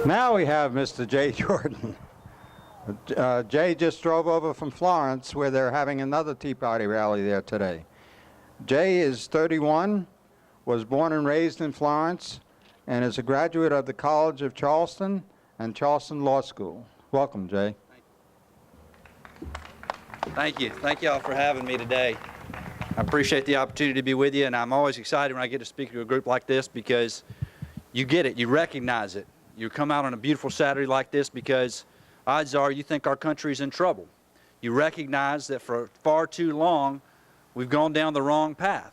Now we have Mr. Jay Jordan. Jay just drove over from Florence, where they're having another Tea Party rally there today. Jay is 31, was born and raised in Florence, and is a graduate of the College of Charleston and Charleston Law School. Welcome, Jay. Thank you. Thank you all for having me today. I appreciate the opportunity to be with you, and I'm always excited when I get to speak to a group like this because you get it, you recognize it. You come out on a beautiful Saturday like this because odds are you think our country's in trouble. You recognize that for far too long we've gone down the wrong path.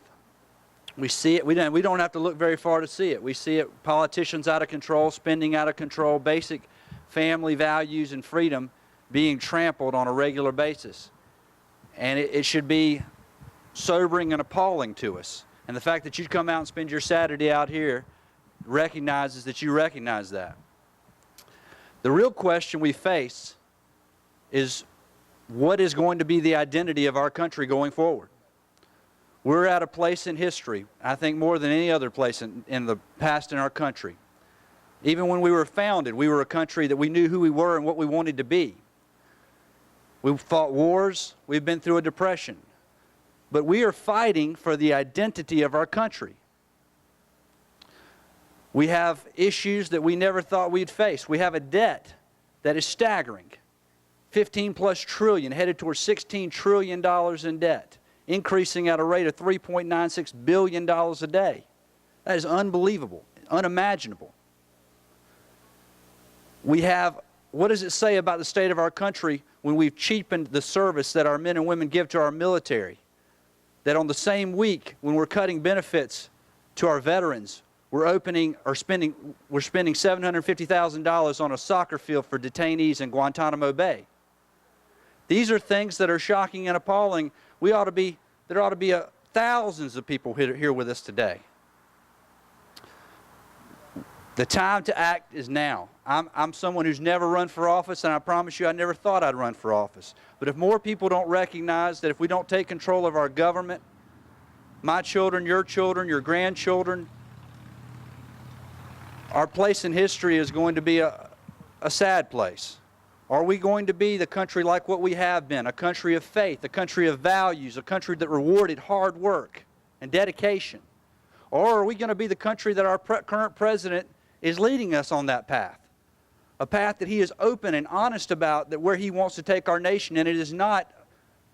We see it, we don't have to look very far to see it. We see it, politicians out of control, spending out of control, basic family values and freedom being trampled on a regular basis. And it should be sobering and appalling to us. And the fact that you come out and spend your Saturday out here recognizes that you recognize that. The real question we face is what is going to be the identity of our country going forward? We're at a place in history, I think more than any other place in the past in our country. Even when we were founded, we were a country that we knew who we were and what we wanted to be. We've fought wars, we've been through a depression, but we are fighting for the identity of our country. We have issues that we never thought we'd face. We have a debt that is staggering. 15+ trillion, headed towards $16 trillion in debt, increasing at a rate of $3.96 billion a day. That is unbelievable, unimaginable. We have, what does it say about the state of our country when we've cheapened the service that our men and women give to our military? That on the same week when we're cutting benefits to our veterans, we're spending $750,000 on a soccer field for detainees in Guantanamo Bay. These are things that are shocking and appalling. There ought to be thousands of people here with us today. The time to act is now. I'm someone who's never run for office, and I promise you I never thought I'd run for office. But if more people don't recognize that if we don't take control of our government, my children, your grandchildren, our place in history is going to be a sad place. Are we going to be the country like what we have been, a country of faith, a country of values, a country that rewarded hard work and dedication? Or are we going to be the country that our current president is leading us on that path? A path that he is open and honest about, that where he wants to take our nation, and it is not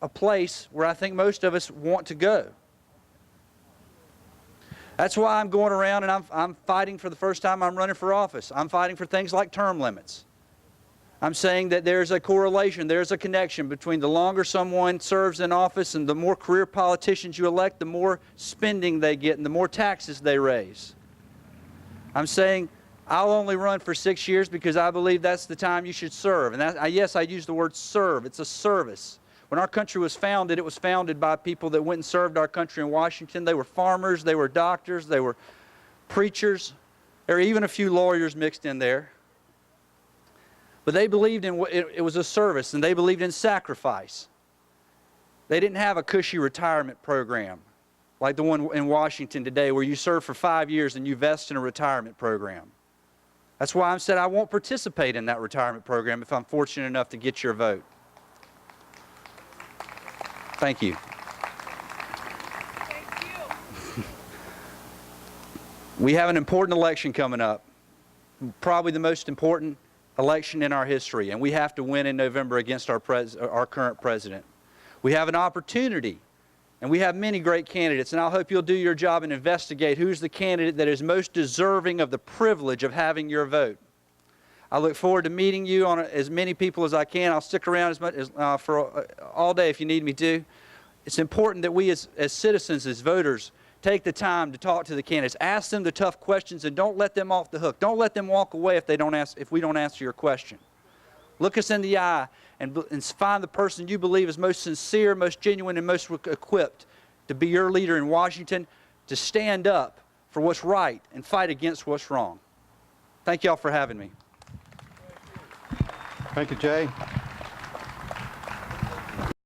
a place where I think most of us want to go. That's why I'm going around and I'm fighting for the first time I'm running for office. I'm fighting for things like term limits. I'm saying that there's a correlation, there's a connection between the longer someone serves in office and the more career politicians you elect, the more spending they get and the more taxes they raise. I'm saying I'll only run for 6 years because I believe that's the time you should serve. And yes, I use the word serve. It's a service. When our country was founded, it was founded by people that went and served our country in Washington. They were farmers, they were doctors, they were preachers. There were even a few lawyers mixed in there. But they believed in it was a service, and they believed in sacrifice. They didn't have a cushy retirement program like the one in Washington today where you serve for 5 years and you vest in a retirement program. That's why I said I won't participate in that retirement program if I'm fortunate enough to get your vote. Thank you. Thank you. We have an important election coming up, probably the most important election in our history, and we have to win in November against our current president. We have an opportunity, and we have many great candidates, and I hope you'll do your job and investigate who's the candidate that is most deserving of the privilege of having your vote. I look forward to meeting you on as many people as I can. I'll stick around as much as for all day if you need me to. It's important that we as citizens, as voters, take the time to talk to the candidates. Ask them the tough questions and don't let them off the hook. Don't let them walk away if we don't answer your question. Look us in the eye and find the person you believe is most sincere, most genuine, and most equipped to be your leader in Washington, to stand up for what's right and fight against what's wrong. Thank you all for having me. Thank you, Jay.